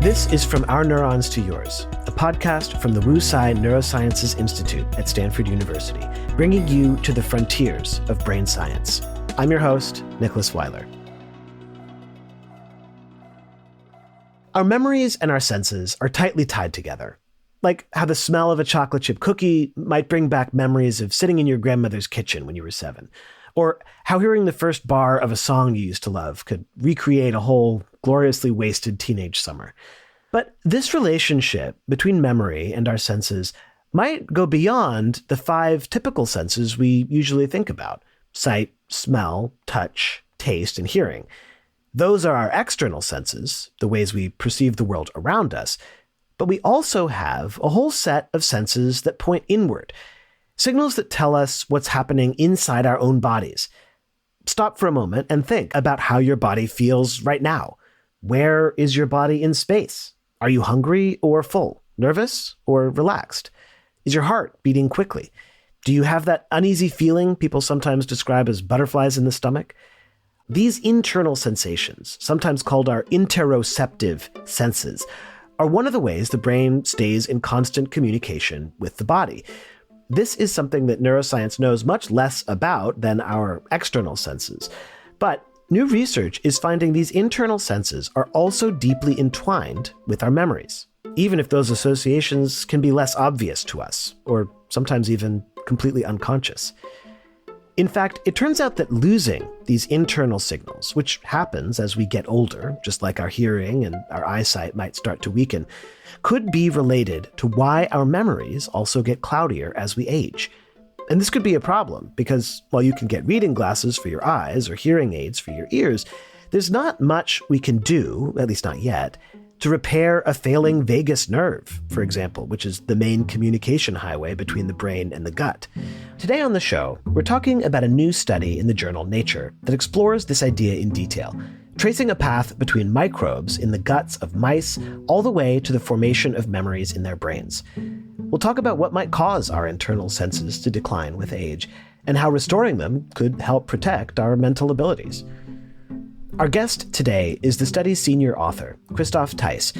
This is From Our Neurons to Yours, a podcast from the Wu Tsai Neurosciences Institute at Stanford University, bringing you to the frontiers of brain science. I'm your host, Nicholas Weiler. Our memories and our senses are tightly tied together. Like how the smell of a chocolate chip cookie might bring back memories of sitting in your grandmother's kitchen when you were 7. Or how hearing the first bar of a song you used to love could recreate a whole gloriously wasted teenage summer. But this relationship between memory and our senses might go beyond the 5 typical senses we usually think about: sight, smell, touch, taste, and hearing. Those are our external senses, the ways we perceive the world around us. But we also have a whole set of senses that point inward, signals that tell us what's happening inside our own bodies. Stop for a moment and think about how your body feels right now. Where is your body in space? Are you hungry or full, nervous or relaxed? Is your heart beating quickly? Do you have that uneasy feeling people sometimes describe as butterflies in the stomach? These internal sensations, sometimes called our interoceptive senses, are one of the ways the brain stays in constant communication with the body. This is something that neuroscience knows much less about than our external senses. But new research is finding these internal senses are also deeply entwined with our memories, even if those associations can be less obvious to us, or sometimes even completely unconscious. In fact, it turns out that losing these internal signals, which happens as we get older, just like our hearing and our eyesight might start to weaken, could be related to why our memories also get cloudier as we age. And this could be a problem because while you can get reading glasses for your eyes or hearing aids for your ears, there's not much we can do, at least not yet, to repair a failing vagus nerve, for example, which is the main communication highway between the brain and the gut. Today on the show, we're talking about a new study in the journal Nature that explores this idea in detail, tracing a path between microbes in the guts of mice all the way to the formation of memories in their brains. We'll talk about what might cause our internal senses to decline with age, and how restoring them could help protect our mental abilities. Our guest today is the study's senior author, Christoph Theis,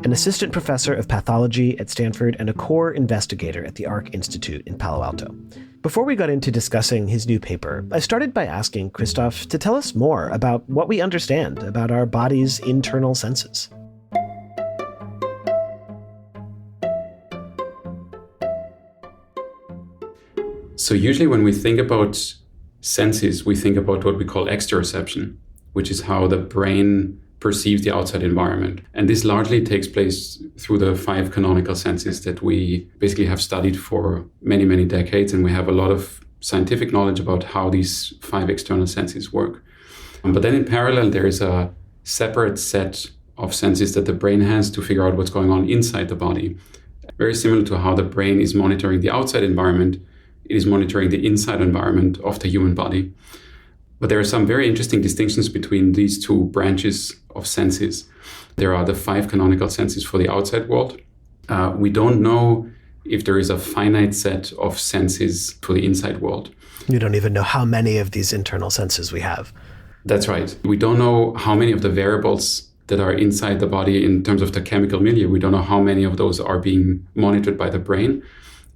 an assistant professor of pathology at Stanford and a core investigator at the Arc Institute in Palo Alto. Before we got into discussing his new paper, I started by asking Christoph to tell us more about what we understand about our body's internal senses. So usually when we think about senses, we think about what we call exteroception, which is how the brain perceives the outside environment. And this largely takes place through the 5 canonical senses that we basically have studied for many, many decades. And we have a lot of scientific knowledge about how these 5 external senses work. But then in parallel, there is a separate set of senses that the brain has to figure out what's going on inside the body. Very similar to how the brain is monitoring the outside environment, it is monitoring the inside environment of the human body. But there are some very interesting distinctions between these 2 branches of senses. There are the 5 canonical senses for the outside world. We don't know if there is a finite set of senses for the inside world. You don't even know how many of these internal senses we have. That's right. We don't know how many of the variables that are inside the body in terms of the chemical milieu. We don't know how many of those are being monitored by the brain,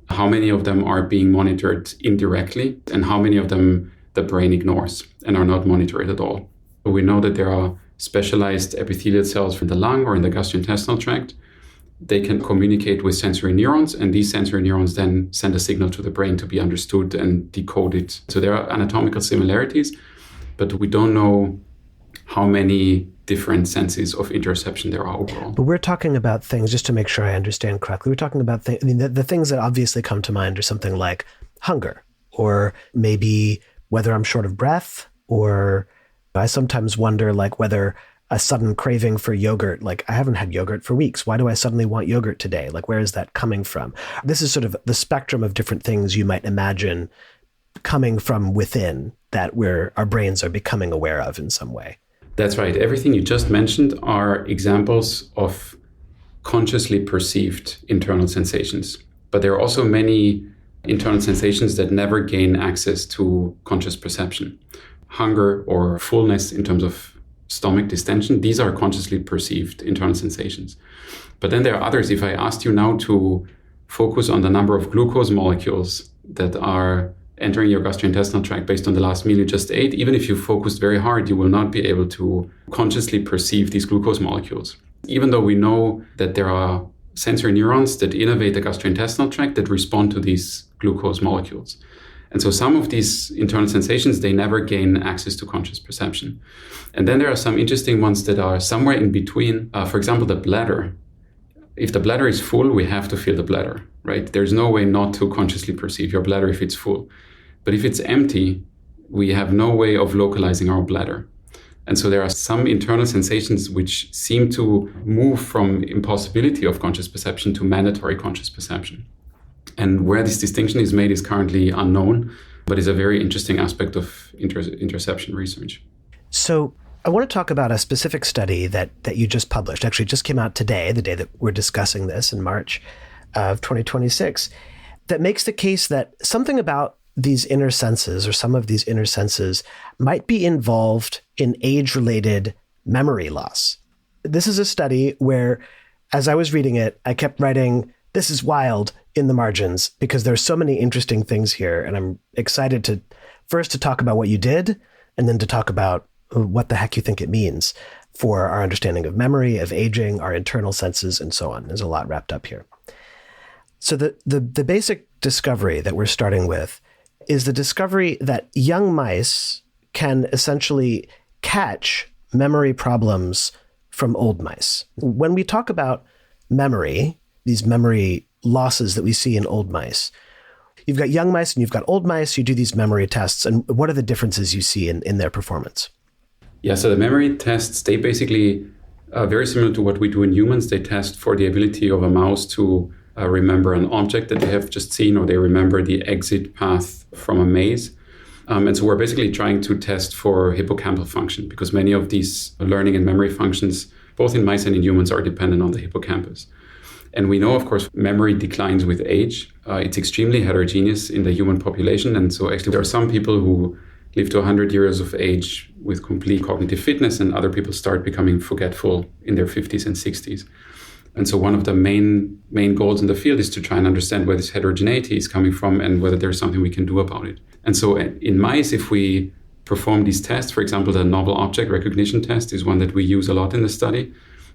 how many of them are being monitored indirectly, and how many of them the brain ignores and are not monitored at all. We know that there are specialized epithelial cells in the lung or in the gastrointestinal tract. They can communicate with sensory neurons, and these sensory neurons then send a signal to the brain to be understood and decoded. So there are anatomical similarities, but we don't know how many different senses of interoception there are overall. But we're talking about things, just to make sure I understand correctly, we're talking about the things that obviously come to mind are something like hunger, or maybe whether I'm short of breath, or I sometimes wonder whether a sudden craving for yogurt, I haven't had yogurt for weeks. Why do I suddenly want yogurt today? Where is that coming from? This is sort of the spectrum of different things you might imagine coming from within that our brains are becoming aware of in some way. That's right. Everything you just mentioned are examples of consciously perceived internal sensations. But there are also many internal sensations that never gain access to conscious perception. Hunger or fullness in terms of stomach distension, these are consciously perceived internal sensations. But then there are others. If I asked you now to focus on the number of glucose molecules that are entering your gastrointestinal tract based on the last meal you just ate, even if you focused very hard, you will not be able to consciously perceive these glucose molecules. Even though we know that there are sensory neurons that innervate the gastrointestinal tract that respond to these glucose molecules. And so some of these internal sensations, they never gain access to conscious perception. And then there are some interesting ones that are somewhere in between. For example, the bladder. If the bladder is full, we have to feel the bladder, right? There's no way not to consciously perceive your bladder if it's full. But if it's empty, we have no way of localizing our bladder. And so there are some internal sensations which seem to move from impossibility of conscious perception to mandatory conscious perception. And where this distinction is made is currently unknown, but is a very interesting aspect of interception research. So I want to talk about a specific study that you just published. Actually, it just came out today, the day that we're discussing this in March of 2026, that makes the case that something about these inner senses, or some of these inner senses, might be involved in age-related memory loss. This is a study where, as I was reading it, I kept writing, "This is wild," in the margins, because there's so many interesting things here. And I'm excited to talk about what you did, and then to talk about what the heck you think it means for our understanding of memory, of aging, our internal senses, and so on. There's a lot wrapped up here. So the basic discovery that we're starting with is the discovery that young mice can essentially catch memory problems from old mice. When we talk about memory, these memory losses that we see in old mice, you've got young mice and you've got old mice. You do these memory tests. And what are the differences you see in their performance? Yeah, so the memory tests, they basically are very similar to what we do in humans. They test for the ability of a mouse to remember an object that they have just seen, or they remember the exit path from a maze. And so we're basically trying to test for hippocampal function, because many of these learning and memory functions, both in mice and in humans, are dependent on the hippocampus. And we know, of course, memory declines with age. It's extremely heterogeneous in the human population. And so actually there are some people who live to 100 years of age with complete cognitive fitness, and other people start becoming forgetful in their 50s and 60s. And so one of the main goals in the field is to try and understand where this heterogeneity is coming from and whether there's something we can do about it. And so in mice, if we perform these tests, for example, the novel object recognition test is one that we use a lot in the study.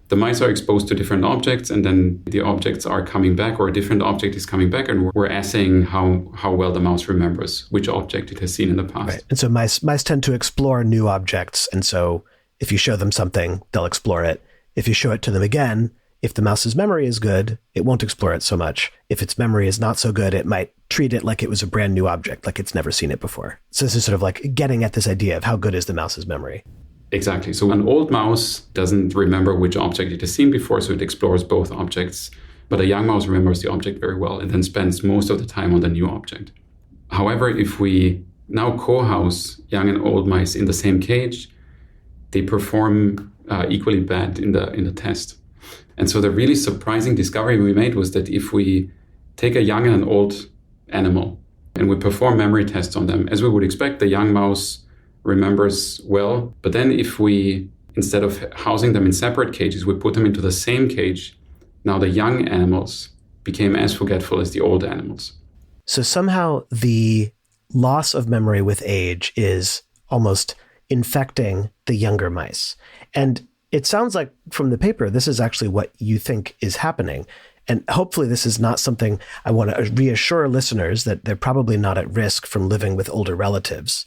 The mice are exposed to different objects, and then the objects are coming back, or a different object is coming back, and we're assaying how well the mouse remembers which object it has seen in the past. Right. And so mice tend to explore new objects. And so if you show them something, they'll explore it. If you show it to them again, if the mouse's memory is good, it won't explore it so much. If its memory is not so good, it might treat it like it was a brand new object, like it's never seen it before. So this is sort of like getting at this idea of how good is the mouse's memory. Exactly. So an old mouse doesn't remember which object it has seen before, so it explores both objects. But a young mouse remembers the object very well and then spends most of the time on the new object. However, if we now co-house young and old mice in the same cage, they perform equally bad in the test. And so the really surprising discovery we made was that if we take a young and an old animal and we perform memory tests on them, as we would expect, the young mouse remembers well. But then if we, instead of housing them in separate cages, we put them into the same cage, now the young animals became as forgetful as the old animals. So somehow the loss of memory with age is almost infecting the younger mice. And it sounds like from the paper, this is actually what you think is happening. And hopefully this is not something, I want to reassure listeners that they're probably not at risk from living with older relatives,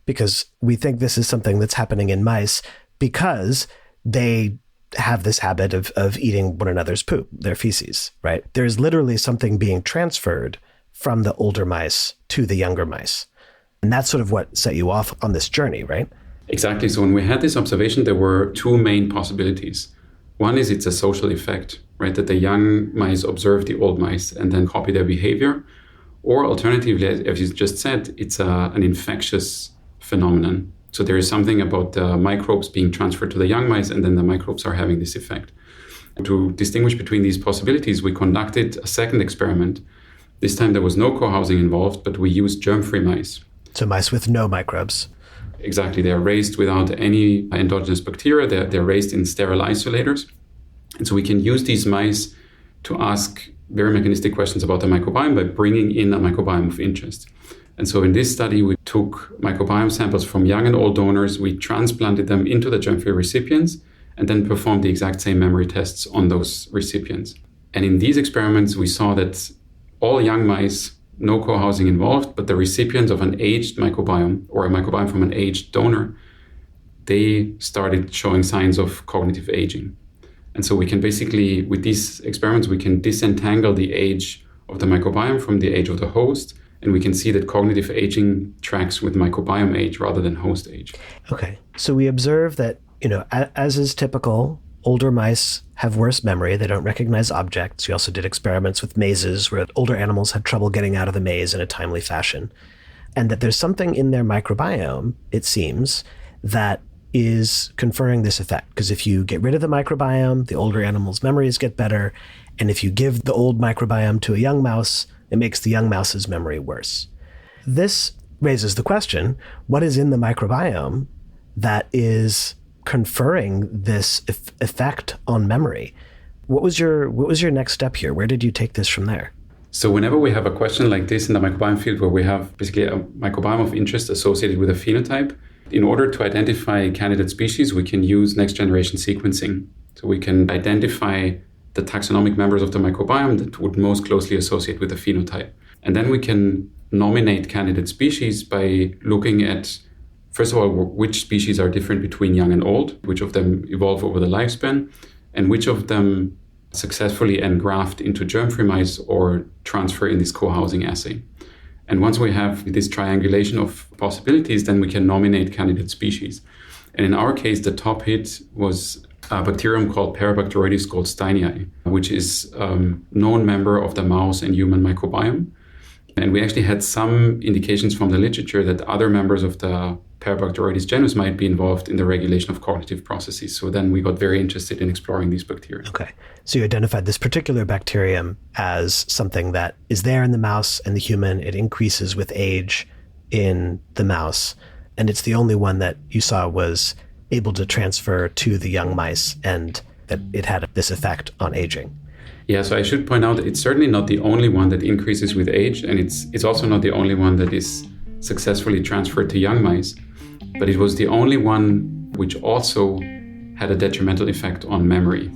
because we think this is something that's happening in mice because they have this habit of eating one another's poop, their feces, right? There's literally something being transferred from the older mice to the younger mice. And that's sort of what set you off on this journey, right? Exactly. So when we had this observation, there were two main possibilities. One is it's a social effect, right? That the young mice observe the old mice and then copy their behavior. Or alternatively, as you just said, it's an infectious phenomenon. So there is something about the microbes being transferred to the young mice, and then the microbes are having this effect. To distinguish between these possibilities, we conducted a second experiment This time there was no co-housing involved, but we used germ-free mice. So mice with no microbes. Exactly. They are raised without any endogenous bacteria. They're raised in sterile isolators. And so we can use these mice to ask very mechanistic questions about the microbiome by bringing in a microbiome of interest. And so in this study, we took microbiome samples from young and old donors, we transplanted them into the germ-free recipients, and then performed the exact same memory tests on those recipients. And in these experiments, we saw that all young mice, no co-housing involved, but the recipients of an aged microbiome or a microbiome from an aged donor, they started showing signs of cognitive aging. And so we can basically, with these experiments, we can disentangle the age of the microbiome from the age of the host, and we can see that cognitive aging tracks with microbiome age rather than host age. Okay. So we observe that, as is typical, older mice have worse memory. They don't recognize objects. We also did experiments with mazes where older animals had trouble getting out of the maze in a timely fashion. And that there's something in their microbiome, it seems, that is conferring this effect. Because if you get rid of the microbiome, the older animal's memories get better. And if you give the old microbiome to a young mouse, it makes the young mouse's memory worse. This raises the question, what is in the microbiome that is conferring this effect on memory? What was your next step here? Where did you take this from there? So whenever we have a question like this in the microbiome field where we have basically a microbiome of interest associated with a phenotype, in order to identify candidate species, we can use next generation sequencing. So we can identify the taxonomic members of the microbiome that would most closely associate with the phenotype. And then we can nominate candidate species by looking at, first of all, which species are different between young and old, which of them evolve over the lifespan, and which of them successfully engraft into germ-free mice or transfer in this co-housing assay. And once we have this triangulation of possibilities, then we can nominate candidate species. And in our case, the top hit was a bacterium called Parabacteroides goldsteinii, which is a known member of the mouse and human microbiome. And we actually had some indications from the literature that other members of the Parabacteroides genus might be involved in the regulation of cognitive processes. So then we got very interested in exploring these bacteria. Okay. So you identified this particular bacterium as something that is there in the mouse and the human. It increases with age in the mouse. And it's the only one that you saw was able to transfer to the young mice and that it had this effect on aging. Yeah, so I should point out that it's certainly not the only one that increases with age, and it's also not the only one that is successfully transferred to young mice, but it was the only one which also had a detrimental effect on memory.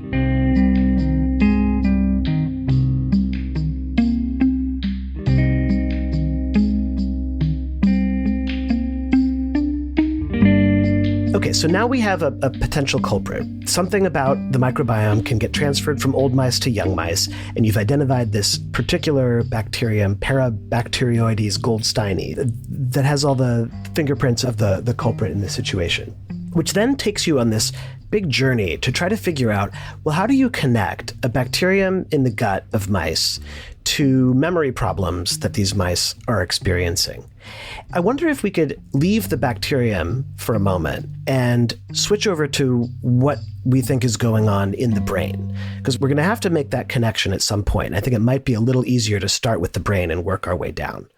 Okay, so now we have a potential culprit. Something about the microbiome can get transferred from old mice to young mice, and you've identified this particular bacterium, Parabacteroides goldsteinii, that has all the fingerprints of the culprit in this situation, which then takes you on this big journey to try to figure out, well, how do you connect a bacterium in the gut of mice to memory problems that these mice are experiencing? I wonder if we could leave the bacterium for a moment and switch over to what we think is going on in the brain, because we're going to have to make that connection at some point. I think it might be a little easier to start with the brain and work our way down.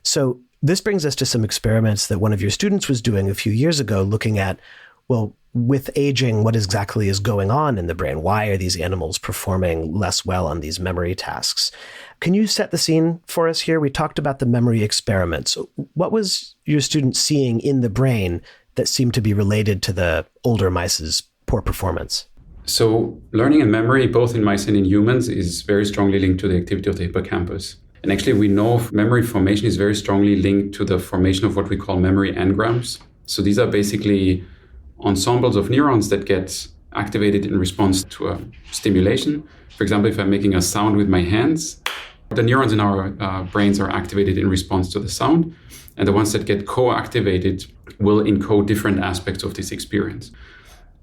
So this brings us to some experiments that one of your students was doing a few years ago, looking at, well, with aging, what exactly is going on in the brain? Why are these animals performing less well on these memory tasks? Can you set the scene for us here? We talked about the memory experiments. What was your student seeing in the brain that seemed to be related to the older mice's poor performance? So learning and memory, both in mice and in humans, is very strongly linked to the activity of the hippocampus. And actually, we know memory formation is very strongly linked to the formation of what we call memory engrams. So these are basically ensembles of neurons that get activated in response to a stimulation. For example, if I'm making a sound with my hands, the neurons in our brains are activated in response to the sound. And the ones that get co-activated will encode different aspects of this experience.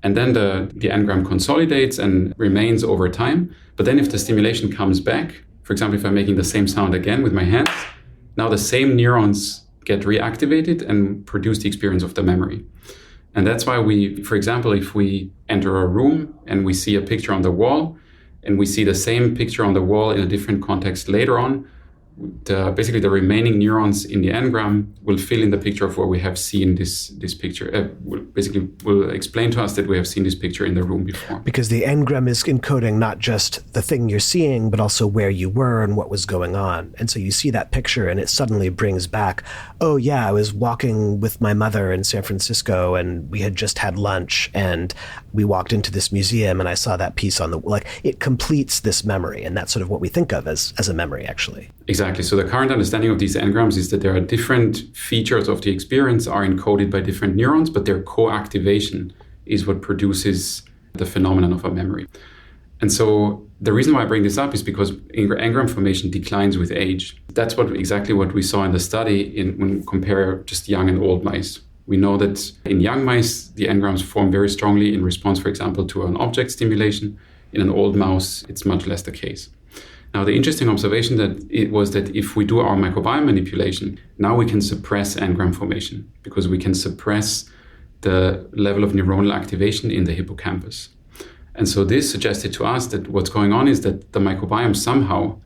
And then the engram consolidates and remains over time. But then if the stimulation comes back, for example, if I'm making the same sound again with my hands, now the same neurons get reactivated and produce the experience of the memory. And that's why we, for example, if we enter a room and we see a picture on the wall and we see the same picture on the wall in a different context later on, basically the remaining neurons in the engram will fill in the picture of where we have seen this picture. Will explain to us that we have seen this picture in the room before. Because the engram is encoding not just the thing you're seeing, but also where you were and what was going on. And so you see that picture and it suddenly brings back, oh yeah, I was walking with my mother in San Francisco and we had just had lunch and we walked into this museum and I saw that piece on the, like, it completes this memory. And that's sort of what we think of as a memory, actually. Exactly. So the current understanding of these engrams is that there are different features of the experience are encoded by different neurons, but their co-activation is what produces the phenomenon of a memory. And so the reason why I bring this up is because engram formation declines with age. That's exactly what we saw in the study when we compare just young and old mice. We know that in young mice, the engrams form very strongly in response, for example, to an object stimulation. In an old mouse, it's much less the case. Now, the interesting observation was that if we do our microbiome manipulation, now we can suppress engram formation because we can suppress the level of neuronal activation in the hippocampus. And so this suggested to us that what's going on is that the microbiome somehow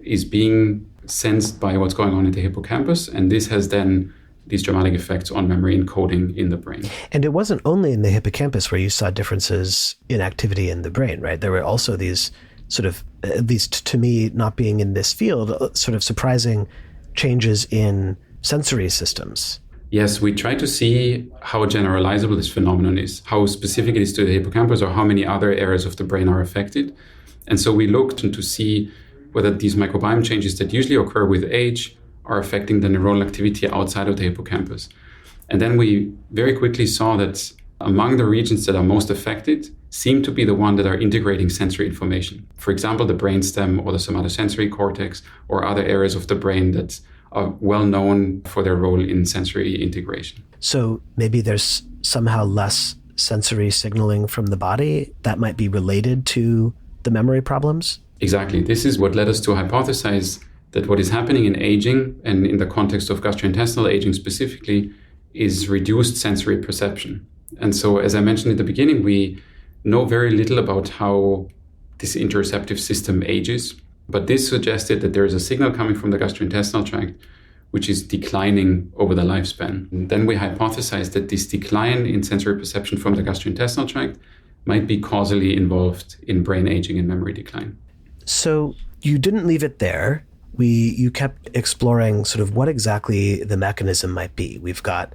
is being sensed by what's going on in the hippocampus, and this has then these dramatic effects on memory encoding in the brain. And it wasn't only in the hippocampus where you saw differences in activity in the brain, right? There were also these sort of, at least to me, not being in this field, sort of surprising changes in sensory systems. Yes, we try to see how generalizable this phenomenon is, how specific it is to the hippocampus or how many other areas of the brain are affected. And so we looked to see whether these microbiome changes that usually occur with age are affecting the neuronal activity outside of the hippocampus. And then we very quickly saw that among the regions that are most affected seem to be the ones that are integrating sensory information. For example, the brainstem or the somatosensory cortex or other areas of the brain that are well known for their role in sensory integration. So maybe there's somehow less sensory signaling from the body that might be related to the memory problems? Exactly. This is what led us to hypothesize that what is happening in aging, and in the context of gastrointestinal aging specifically, is reduced sensory perception. And so, as I mentioned at the beginning, we know very little about how this interoceptive system ages, but this suggested that there is a signal coming from the gastrointestinal tract which is declining over the lifespan. And then we hypothesized that this decline in sensory perception from the gastrointestinal tract might be causally involved in brain aging and memory decline. So you didn't leave it there. You kept exploring sort of what exactly the mechanism might be. We've got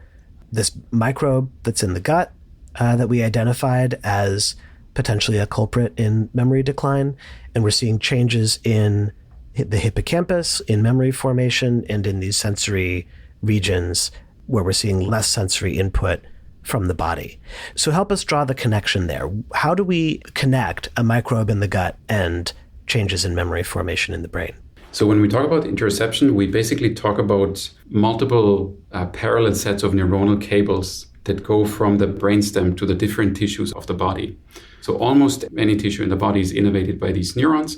this microbe that's in the gut that we identified as potentially a culprit in memory decline. And we're seeing changes in the hippocampus, in memory formation, and in these sensory regions where we're seeing less sensory input from the body. So help us draw the connection there. How do we connect a microbe in the gut and changes in memory formation in the brain? So when we talk about interoception, we basically talk about multiple parallel sets of neuronal cables that go from the brainstem to the different tissues of the body. So almost any tissue in the body is innervated by these neurons,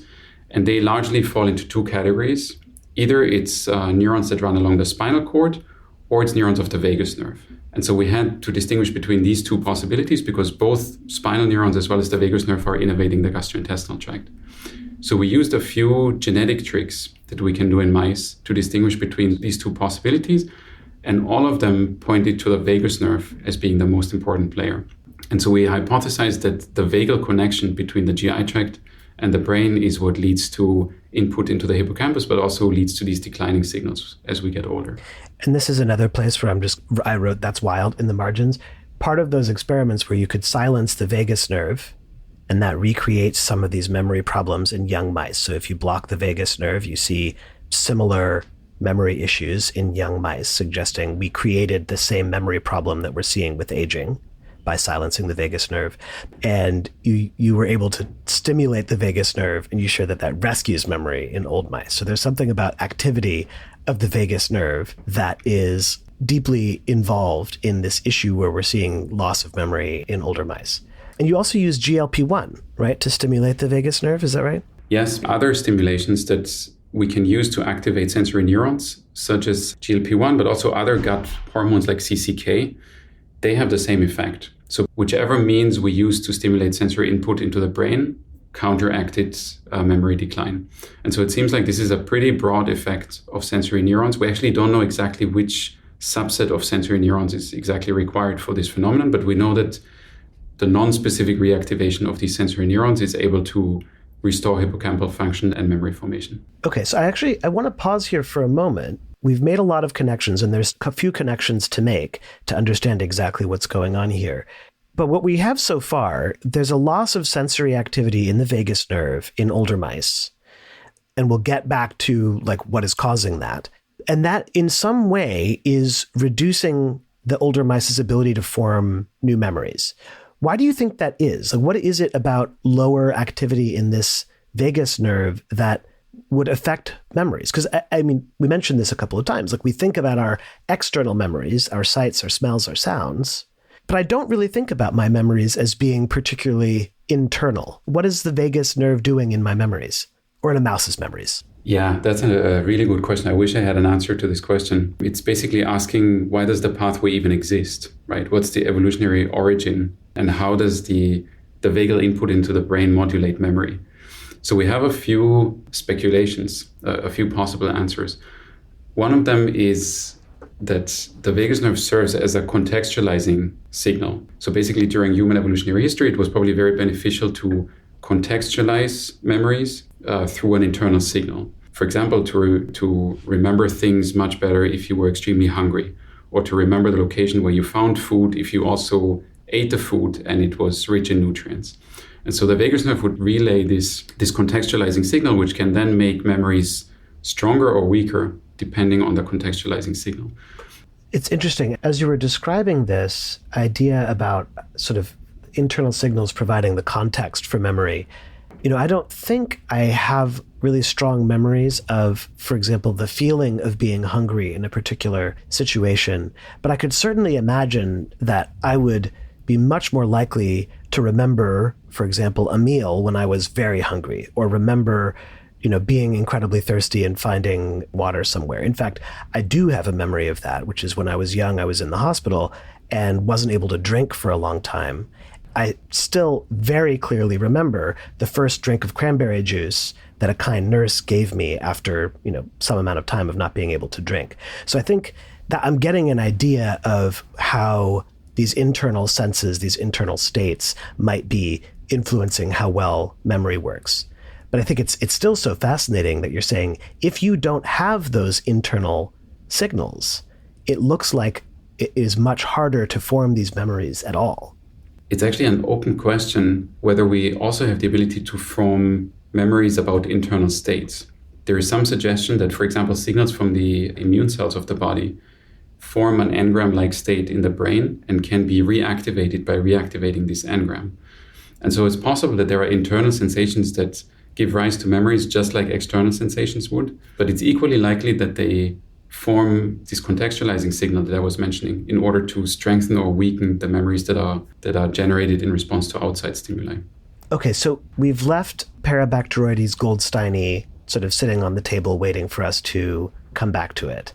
and they largely fall into two categories. Either it's neurons that run along the spinal cord, or it's neurons of the vagus nerve. And so we had to distinguish between these two possibilities because both spinal neurons as well as the vagus nerve are innervating the gastrointestinal tract. So we used a few genetic tricks that we can do in mice to distinguish between these two possibilities, and all of them pointed to the vagus nerve as being the most important player. And so we hypothesized that the vagal connection between the GI tract and the brain is what leads to input into the hippocampus, but also leads to these declining signals as we get older. And this is another place where I wrote "that's wild" in the margins. Part of those experiments where you could silence the vagus nerve, and that recreates some of these memory problems in young mice. So if you block the vagus nerve, you see similar memory issues in young mice, suggesting we created the same memory problem that we're seeing with aging by silencing the vagus nerve. And you were able to stimulate the vagus nerve, and you showed that rescues memory in old mice. So there's something about activity of the vagus nerve that is deeply involved in this issue where we're seeing loss of memory in older mice. And you also use GLP-1, right, to stimulate the vagus nerve, is that right? Yes, other stimulations that we can use to activate sensory neurons, such as GLP-1, but also other gut hormones like CCK, they have the same effect. So whichever means we use to stimulate sensory input into the brain counteracted memory decline. And so it seems like this is a pretty broad effect of sensory neurons. We actually don't know exactly which subset of sensory neurons is exactly required for this phenomenon, but we know that the non-specific reactivation of these sensory neurons is able to restore hippocampal function and memory formation. Okay, so I want to pause here for a moment. We've made a lot of connections, and there's a few connections to make to understand exactly what's going on here. But what we have so far, there's a loss of sensory activity in the vagus nerve in older mice. And we'll get back to like what is causing that. And that in some way is reducing the older mice's ability to form new memories. Why do you think that is? Like, what is it about lower activity in this vagus nerve that would affect memories? Because, I mean, we mentioned this a couple of times. Like, we think about our external memories, our sights, our smells, our sounds, but I don't really think about my memories as being particularly internal. What is the vagus nerve doing in my memories or in a mouse's memories? Yeah, that's a really good question. I wish I had an answer to this question. It's basically asking, why does the pathway even exist, right? What's the evolutionary origin, and how does the vagal input into the brain modulate memory? So we have a few speculations, a few possible answers. One of them is that the vagus nerve serves as a contextualizing signal. So basically, during human evolutionary history, it was probably very beneficial to contextualize memories through an internal signal. For example, to remember things much better if you were extremely hungry, or to remember the location where you found food if you also ate the food and it was rich in nutrients. And so the vagus nerve would relay this contextualizing signal, which can then make memories stronger or weaker depending on the contextualizing signal. It's interesting. As you were describing this idea about sort of internal signals providing the context for memory, I don't think I have really strong memories of, for example, the feeling of being hungry in a particular situation. But I could certainly imagine that I would be much more likely to remember, for example, a meal when I was very hungry, or remember being incredibly thirsty and finding water somewhere. In fact, I do have a memory of that, which is when I was young, I was in the hospital and wasn't able to drink for a long time. I still very clearly remember the first drink of cranberry juice that a kind nurse gave me after, some amount of time of not being able to drink. So I think that I'm getting an idea of how these internal senses, these internal states might be influencing how well memory works. But I think it's still so fascinating that you're saying if you don't have those internal signals, it looks like it is much harder to form these memories at all. It's actually an open question whether we also have the ability to form memories about internal states. There is some suggestion that, for example, signals from the immune cells of the body form an engram-like state in the brain and can be reactivated by reactivating this engram. And so it's possible that there are internal sensations that give rise to memories just like external sensations would, but it's equally likely that they form this contextualizing signal that I was mentioning in order to strengthen or weaken the memories that are generated in response to outside stimuli. Okay, so we've left Parabacteroides goldsteini sort of sitting on the table waiting for us to come back to it.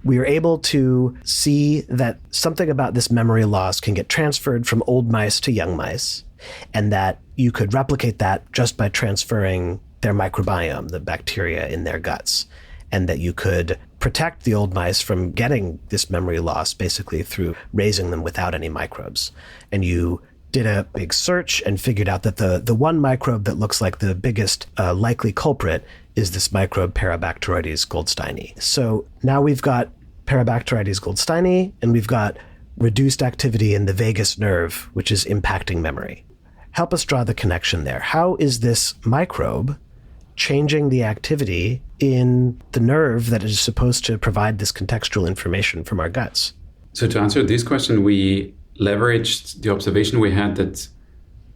We were able to see that something about this memory loss can get transferred from old mice to young mice, and that you could replicate that just by transferring their microbiome, the bacteria in their guts, and that you could protect the old mice from getting this memory loss basically through raising them without any microbes. And you did a big search and figured out that the one microbe that looks like the biggest likely culprit is this microbe Parabacteroides goldsteini. So now we've got Parabacteroides goldsteini, and we've got reduced activity in the vagus nerve, which is impacting memory. Help us draw the connection there. How is this microbe changing the activity in the nerve that is supposed to provide this contextual information from our guts? So to answer this question, we leveraged the observation we had that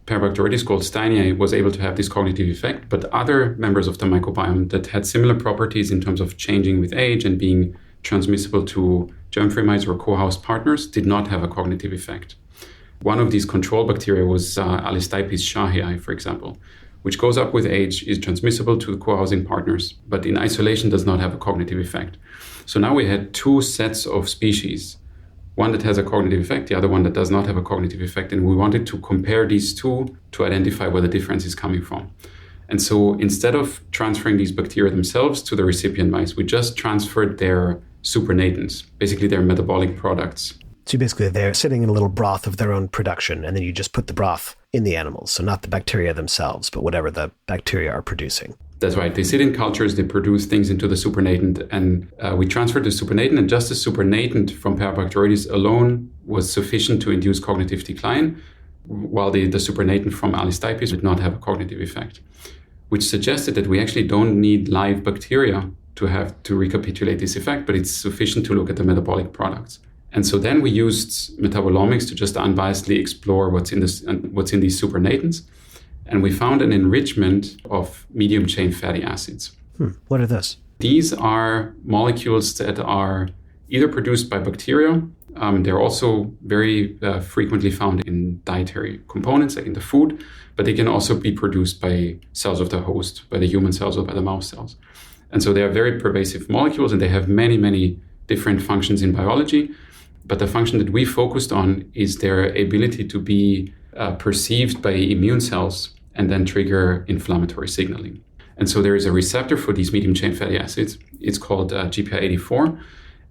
Parabacteroides goldsteini was able to have this cognitive effect, but other members of the microbiome that had similar properties in terms of changing with age and being transmissible to germ-free mice or co-housed partners did not have a cognitive effect. One of these control bacteria was Alistypes shahii, for example, which goes up with age, is transmissible to the co-housing partners, but in isolation does not have a cognitive effect. So now we had two sets of species one that has a cognitive effect, the other one that does not have a cognitive effect. And we wanted to compare these two to identify where the difference is coming from. And so instead of transferring these bacteria themselves to the recipient mice, we just transferred their supernatants, basically their metabolic products. So basically they're sitting in a little broth of their own production, and then you just put the broth in the animals. So not the bacteria themselves, but whatever the bacteria are producing. That's right. They sit in cultures, they produce things into the supernatant, and we transferred the supernatant, and just the supernatant from Parabacteroides alone was sufficient to induce cognitive decline, while the supernatant from Alistypes did not have a cognitive effect, which suggested that we actually don't need live bacteria to recapitulate this effect, but it's sufficient to look at the metabolic products. And so then we used metabolomics to just unbiasedly explore what's in these supernatants. And we found an enrichment of medium chain fatty acids. What are those? These are molecules that are either produced by bacteria. They're also very frequently found in dietary components, like in the food, but they can also be produced by cells of the host, by the human cells or by the mouse cells. And so they are very pervasive molecules, and they have many, many different functions in biology. But the function that we focused on is their ability to be perceived by immune cells and then trigger inflammatory signaling. And so there is a receptor for these medium chain fatty acids. It's called GPR84,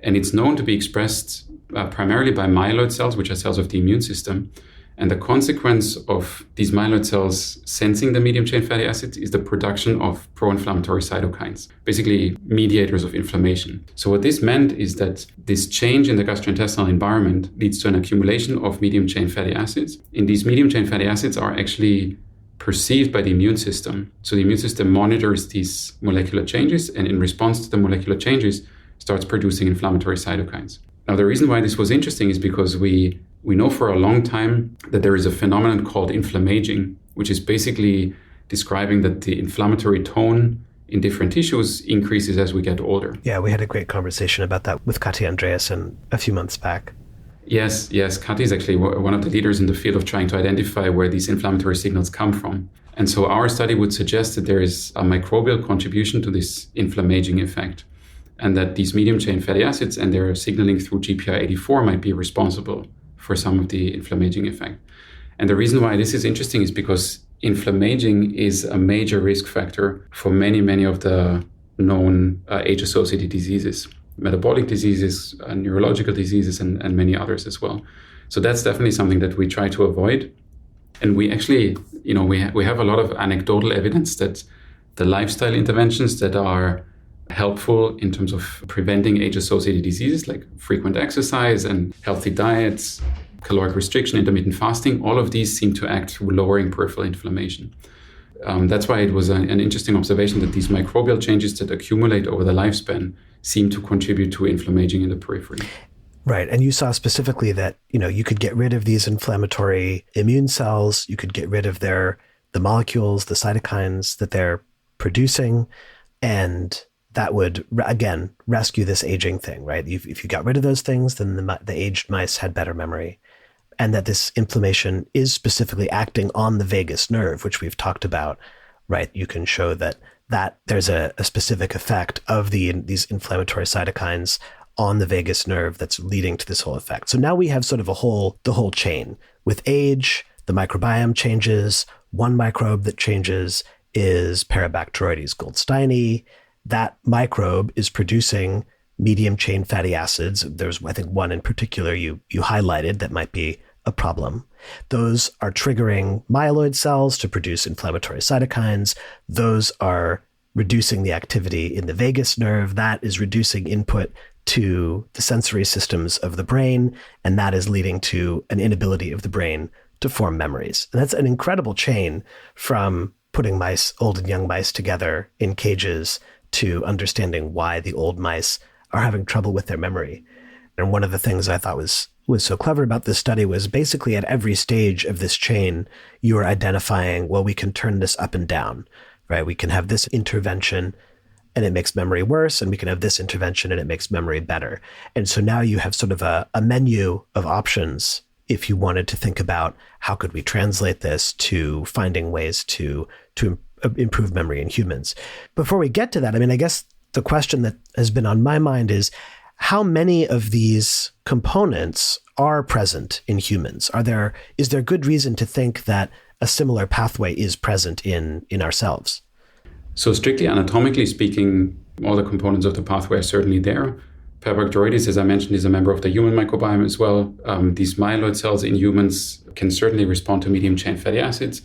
and it's known to be expressed primarily by myeloid cells, which are cells of the immune system. And the consequence of these myeloid cells sensing the medium chain fatty acids is the production of pro-inflammatory cytokines, basically mediators of inflammation. So what this meant is that this change in the gastrointestinal environment leads to an accumulation of medium chain fatty acids. And these medium chain fatty acids are actually perceived by the immune system. So the immune system monitors these molecular changes, and in response to the molecular changes, starts producing inflammatory cytokines. Now, the reason why this was interesting is because we know for a long time that there is a phenomenon called inflammaging, which is basically describing that the inflammatory tone in different tissues increases as we get older. Yeah, we had a great conversation about that with Katja Andreasen a few months back. Yes. Katja is actually one of the leaders in the field of trying to identify where these inflammatory signals come from. And so our study would suggest that there is a microbial contribution to this inflammaging effect, and that these medium chain fatty acids and their signaling through GPR84 might be responsible for some of the inflammaging effect. And the reason why this is interesting is because inflammaging is a major risk factor for many, many of the known age-associated diseases, metabolic diseases, neurological diseases, and many others as well. So that's definitely something that we try to avoid. And we actually, we have a lot of anecdotal evidence that the lifestyle interventions that are helpful in terms of preventing age-associated diseases like frequent exercise and healthy diets, caloric restriction, intermittent fasting, all of these seem to act through lowering peripheral inflammation. That's why it was an interesting observation that these microbial changes that accumulate over the lifespan seem to contribute to inflammaging in the periphery. Right. And you saw specifically that, you could get rid of these inflammatory immune cells, you could get rid of the molecules, the cytokines that they're producing, and that would, again, rescue this aging thing, right? If you got rid of those things, then the aged mice had better memory. And that this inflammation is specifically acting on the vagus nerve, which we've talked about, right? You can show that there's a specific effect of these inflammatory cytokines on the vagus nerve that's leading to this whole effect. So now we have sort of the whole chain. With age, the microbiome changes. One microbe that changes is Parabacteroides goldsteini. That microbe is producing medium chain fatty acids. There's, I think, one in particular you highlighted that might be a problem. Those are triggering myeloid cells to produce inflammatory cytokines. Those are reducing the activity in the vagus nerve. That is reducing input to the sensory systems of the brain, and that is leading to an inability of the brain to form memories. And that's an incredible chain from putting old and young mice together in cages to understanding why the old mice are having trouble with their memory. And one of the things I thought was so clever about this study was basically at every stage of this chain, you are identifying, well, we can turn this up and down, right? We can have this intervention and it makes memory worse, and we can have this intervention and it makes memory better. And so now you have sort of a menu of options if you wanted to think about how could we translate this to finding ways to improve memory in humans. Before we get to that, I guess the question that has been on my mind is, How many of these components are present in humans? Is there good reason to think that a similar pathway is present in ourselves? So strictly anatomically speaking, all the components of the pathway are certainly there. Parebacteroides, as I mentioned, is a member of the human microbiome as well. These myeloid cells in humans can certainly respond to medium-chain fatty acids.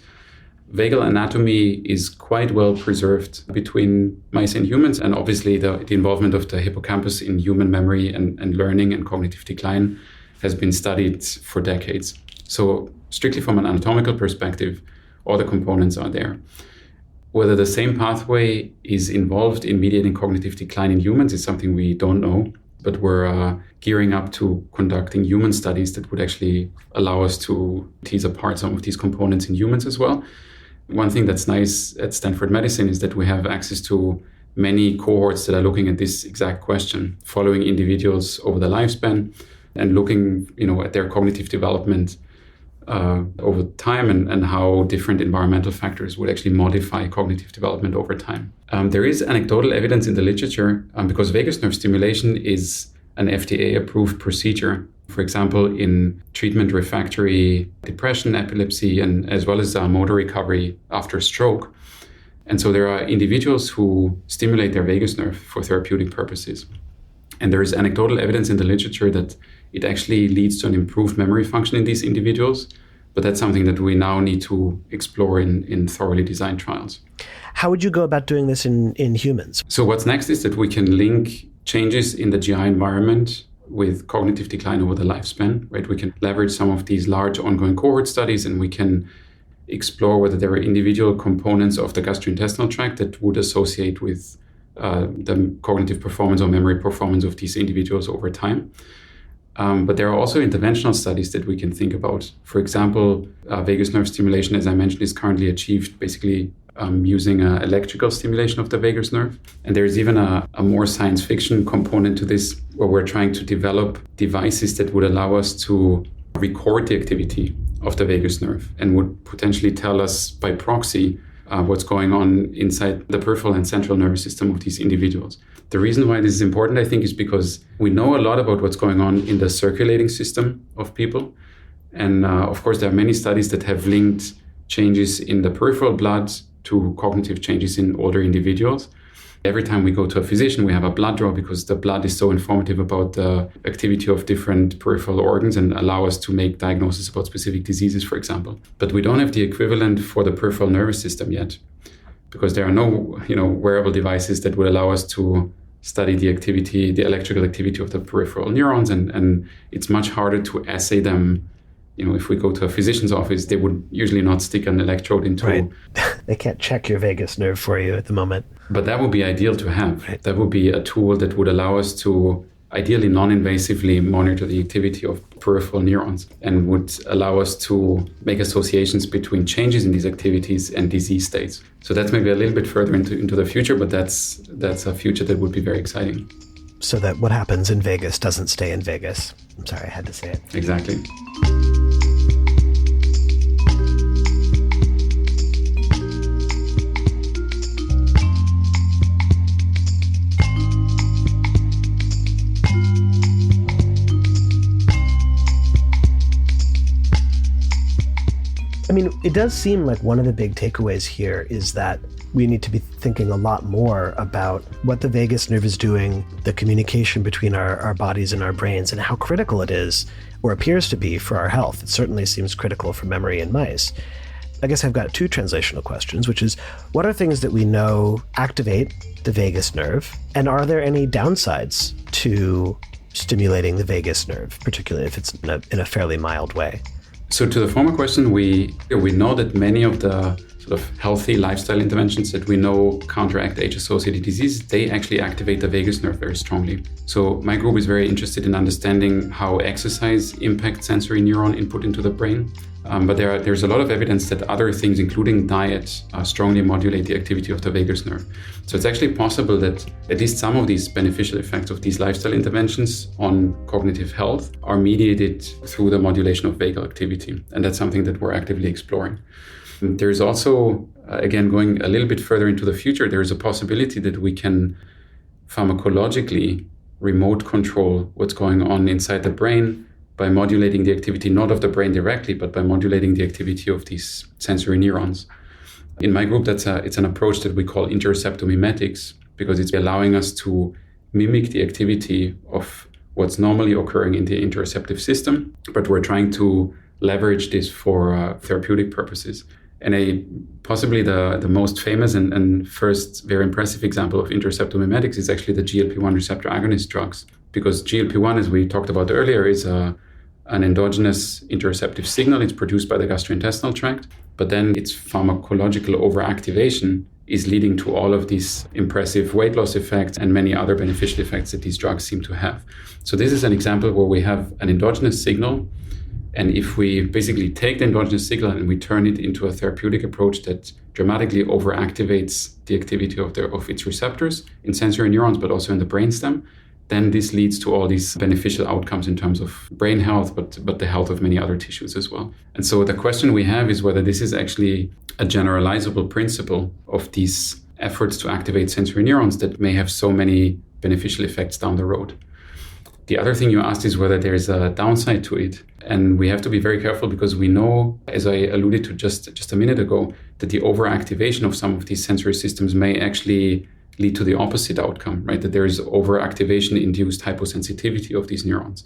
Vagal anatomy is quite well preserved between mice and humans, and obviously the involvement of the hippocampus in human memory and learning and cognitive decline has been studied for decades. So strictly from an anatomical perspective, all the components are there. Whether the same pathway is involved in mediating cognitive decline in humans is something we don't know, but we're gearing up to conducting human studies that would actually allow us to tease apart some of these components in humans as well. One thing that's nice at Stanford Medicine is that we have access to many cohorts that are looking at this exact question, following individuals over the lifespan and looking, at their cognitive development over time and how different environmental factors would actually modify cognitive development over time. There is anecdotal evidence in the literature because vagus nerve stimulation is an FDA-approved procedure, for example, in treatment refractory depression, epilepsy, and as well as motor recovery after stroke. And so there are individuals who stimulate their vagus nerve for therapeutic purposes. And there is anecdotal evidence in the literature that it actually leads to an improved memory function in these individuals. But that's something that we now need to explore in thoroughly designed trials. How would you go about doing this in humans? So what's next is that we can link changes in the GI environment with cognitive decline over the lifespan, right? We can leverage some of these large ongoing cohort studies, and we can explore whether there are individual components of the gastrointestinal tract that would associate with the cognitive performance or memory performance of these individuals over time. But there are also interventional studies that we can think about. For example, vagus nerve stimulation, as I mentioned, is currently achieved basically using electrical stimulation of the vagus nerve. And there's even a more science fiction component to this, where we're trying to develop devices that would allow us to record the activity of the vagus nerve and would potentially tell us by proxy what's going on inside the peripheral and central nervous system of these individuals. The reason why this is important, I think, is because we know a lot about what's going on in the circulating system of people. And of course, there are many studies that have linked changes in the peripheral blood to cognitive changes in older individuals. Every time we go to a physician, we have a blood draw because the blood is so informative about the activity of different peripheral organs and allow us to make diagnoses about specific diseases, for example. But we don't have the equivalent for the peripheral nervous system yet, because there are no, wearable devices that would allow us to study the activity, the electrical activity of the peripheral neurons, and it's much harder to assay them. If we go to a physician's office, they would usually not stick an electrode into... Right. They can't check your vagus nerve for you at the moment. But that would be ideal to have. Right. That would be a tool that would allow us to ideally non-invasively monitor the activity of peripheral neurons and would allow us to make associations between changes in these activities and disease states. So that's maybe a little bit further into the future, but that's a future that would be very exciting. So that what happens in Vegas doesn't stay in Vegas. I'm sorry, I had to say it. Exactly. I mean, it does seem like one of the big takeaways here is that we need to be thinking a lot more about what the vagus nerve is doing, the communication between our bodies and our brains, and how critical it is, or appears to be, for our health. It certainly seems critical for memory in mice. I guess I've got two translational questions, which is, what are things that we know activate the vagus nerve? And are there any downsides to stimulating the vagus nerve, particularly if it's in a fairly mild way? So to the former question, we know that many of the sort of healthy lifestyle interventions that we know counteract age-associated disease, they actually activate the vagus nerve very strongly. So my group is very interested in understanding how exercise impacts sensory neuron input into the brain. But there's a lot of evidence that other things, including diet, strongly modulate the activity of the vagus nerve. So it's actually possible that at least some of these beneficial effects of these lifestyle interventions on cognitive health are mediated through the modulation of vagal activity. And that's something that we're actively exploring. There's also, again, going a little bit further into the future, there is a possibility that we can pharmacologically remote control what's going on inside the brain by modulating the activity not of the brain directly, but by modulating the activity of these sensory neurons. In my group, it's an approach that we call interoceptomimetics, because it's allowing us to mimic the activity of what's normally occurring in the interoceptive system, but we're trying to leverage this for therapeutic purposes. And possibly the most famous and first very impressive example of interoceptomimetics is actually the GLP-1 receptor agonist drugs, because GLP-1, as we talked about earlier, is an endogenous interoceptive signal. It's produced by the gastrointestinal tract, but then its pharmacological overactivation is leading to all of these impressive weight loss effects and many other beneficial effects that these drugs seem to have. So this is an example where we have an endogenous signal, and if we basically take the endogenous signal and we turn it into a therapeutic approach that dramatically overactivates the activity of its receptors in sensory neurons, but also in the brainstem, then this leads to all these beneficial outcomes in terms of brain health, but the health of many other tissues as well. And so the question we have is whether this is actually a generalizable principle of these efforts to activate sensory neurons that may have so many beneficial effects down the road. The other thing you asked is whether there's a downside to it. And we have to be very careful, because we know, as I alluded to just a minute ago, that the overactivation of some of these sensory systems may actually lead to the opposite outcome, right? That there is overactivation-induced hyposensitivity of these neurons.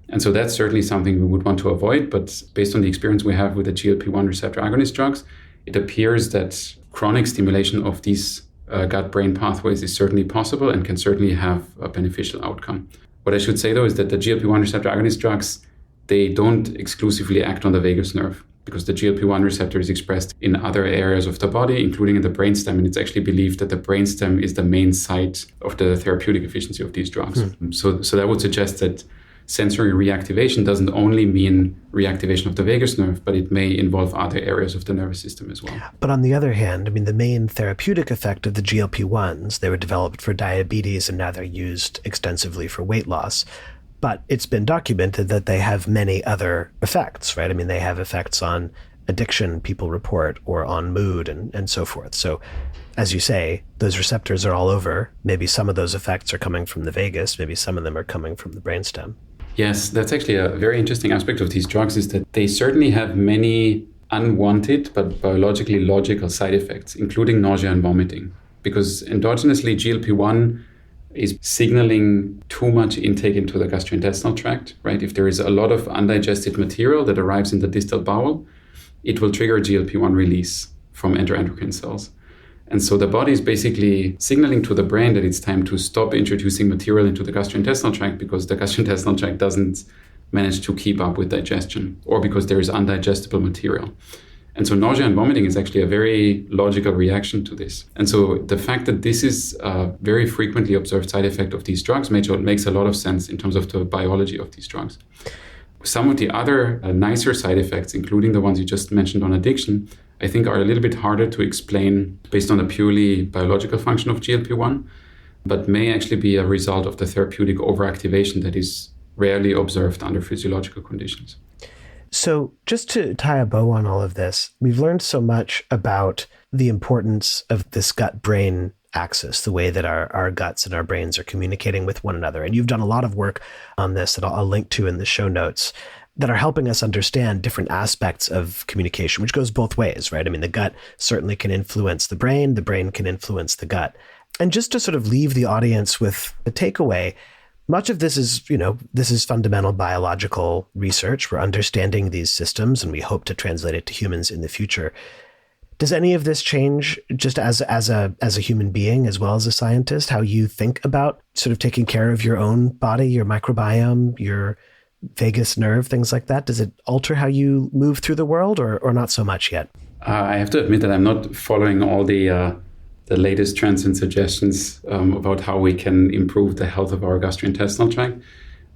And so that's certainly something we would want to avoid. But based on the experience we have with the GLP-1 receptor agonist drugs, it appears that chronic stimulation of these gut-brain pathways is certainly possible and can certainly have a beneficial outcome. What I should say, though, is that the GLP-1 receptor agonist drugs, they don't exclusively act on the vagus nerve, because the GLP-1 receptor is expressed in other areas of the body, including in the brainstem. And it's actually believed that the brainstem is the main site of the therapeutic efficiency of these drugs. So that would suggest that sensory reactivation doesn't only mean reactivation of the vagus nerve, but it may involve other areas of the nervous system as well. But on the other hand, I mean, the main therapeutic effect of the GLP-1s, they were developed for diabetes and now they're used extensively for weight loss. But it's been documented that they have many other effects, right? I mean, they have effects on addiction, people report, or on mood and so forth. So as you say, those receptors are all over. Maybe some of those effects are coming from the vagus. Maybe some of them are coming from the brainstem. Yes, that's actually a very interesting aspect of these drugs, is that they certainly have many unwanted but biologically logical side effects, including nausea and vomiting. Because endogenously, GLP-1 is signaling too much intake into the gastrointestinal tract, right? If there is a lot of undigested material that arrives in the distal bowel, it will trigger GLP-1 release from enteroendocrine cells. And so the body is basically signaling to the brain that it's time to stop introducing material into the gastrointestinal tract, because the gastrointestinal tract doesn't manage to keep up with digestion, or because there is undigestible material. And so nausea and vomiting is actually a very logical reaction to this. And so the fact that this is a very frequently observed side effect of these drugs makes a lot of sense in terms of the biology of these drugs. Some of the other nicer side effects, including the ones you just mentioned on addiction, I think are a little bit harder to explain based on the purely biological function of GLP-1, but may actually be a result of the therapeutic overactivation that is rarely observed under physiological conditions. So just to tie a bow on all of this, we've learned so much about the importance of this gut-brain axis, the way that our guts and our brains are communicating with one another. And you've done a lot of work on this that I'll link to in the show notes that are helping us understand different aspects of communication, which goes both ways, right? I mean, the gut certainly can influence the brain can influence the gut. And just to sort of leave the audience with the takeaway, much of this is, this is fundamental biological research. We're understanding these systems and we hope to translate it to humans in the future. Does any of this change, just as a human being, as well as a scientist, how you think about sort of taking care of your own body, your microbiome, your vagus nerve, things like that? Does it alter how you move through the world or not so much yet? I have to admit that I'm not following all the latest trends and suggestions about how we can improve the health of our gastrointestinal tract.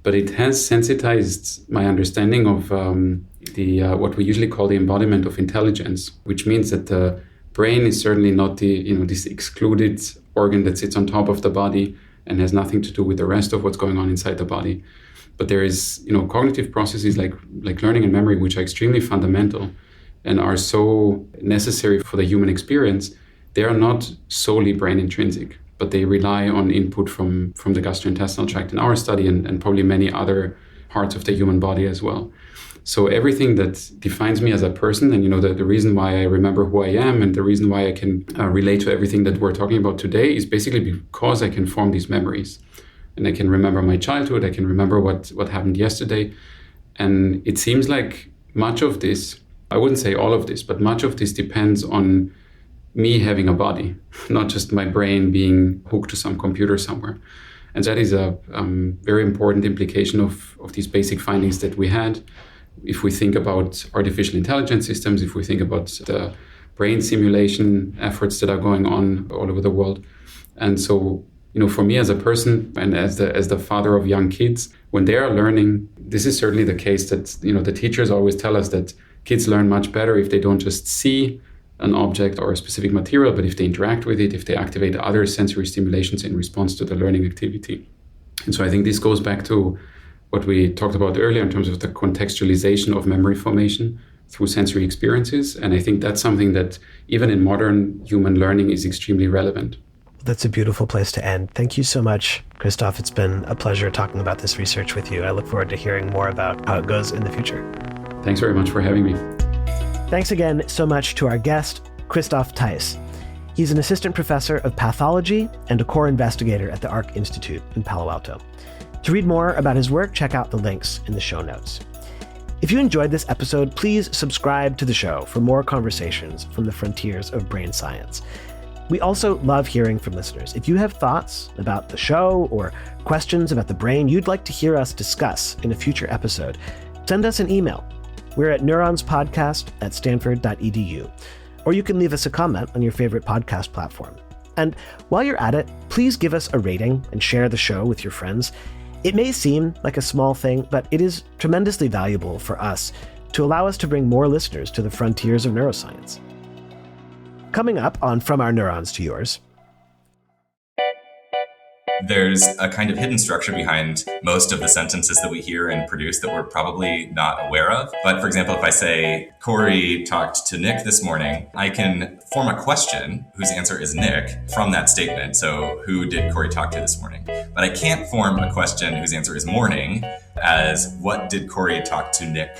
But it has sensitized my understanding of what we usually call the embodiment of intelligence, which means that the brain is certainly not this excluded organ that sits on top of the body and has nothing to do with the rest of what's going on inside the body. But there is, cognitive processes like learning and memory, which are extremely fundamental and are so necessary for the human experience. They are not solely brain intrinsic. but they rely on input from the gastrointestinal tract in our study and probably many other parts of the human body as well. So everything that defines me as a person, and the reason why I remember who I am and the reason why I can relate to everything that we're talking about today is basically because I can form these memories. And I can remember my childhood, I can remember what happened yesterday. And it seems like much of this, I wouldn't say all of this, but much of this depends on me having a body, not just my brain being hooked to some computer somewhere. And that is a very important implication of these basic findings that we had. If we think about artificial intelligence systems, if we think about the brain simulation efforts that are going on all over the world. And so, for me as a person and as the father of young kids, when they are learning, this is certainly the case that, the teachers always tell us that kids learn much better if they don't just see an object or a specific material, but if they interact with it, if they activate other sensory stimulations in response to the learning activity. And so I think this goes back to what we talked about earlier in terms of the contextualization of memory formation through sensory experiences. And I think that's something that even in modern human learning is extremely relevant. That's a beautiful place to end. Thank you so much, Christoph. It's been a pleasure talking about this research with you. I look forward to hearing more about how it goes in the future. Thanks very much for having me. Thanks again so much to our guest, Christoph Theis. He's an assistant professor of pathology and a core investigator at the Arc Institute in Palo Alto. To read more about his work, check out the links in the show notes. If you enjoyed this episode, please subscribe to the show for more conversations from the frontiers of brain science. We also love hearing from listeners. If you have thoughts about the show or questions about the brain you'd like to hear us discuss in a future episode, send us an email. We're at neuronspodcast@stanford.edu, or you can leave us a comment on your favorite podcast platform. And while you're at it, please give us a rating and share the show with your friends. It may seem like a small thing, but it is tremendously valuable for us to allow us to bring more listeners to the frontiers of neuroscience. Coming up on From Our Neurons to Yours. There's a kind of hidden structure behind most of the sentences that we hear and produce that we're probably not aware of. But for example, if I say, Corey talked to Nick this morning, I can form a question whose answer is Nick from that statement. So who did Corey talk to this morning? But I can't form a question whose answer is morning as what did Corey talk to Nick?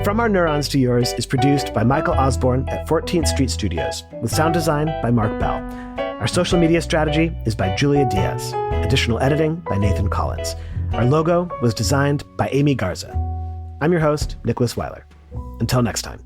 From Our Neurons to Yours is produced by Michael Osborne at 14th Street Studios, with sound design by Mark Bell. Our social media strategy is by Julia Diaz. Additional editing by Nathan Collins. Our logo was designed by Amy Garza. I'm your host, Nicholas Weiler. Until next time.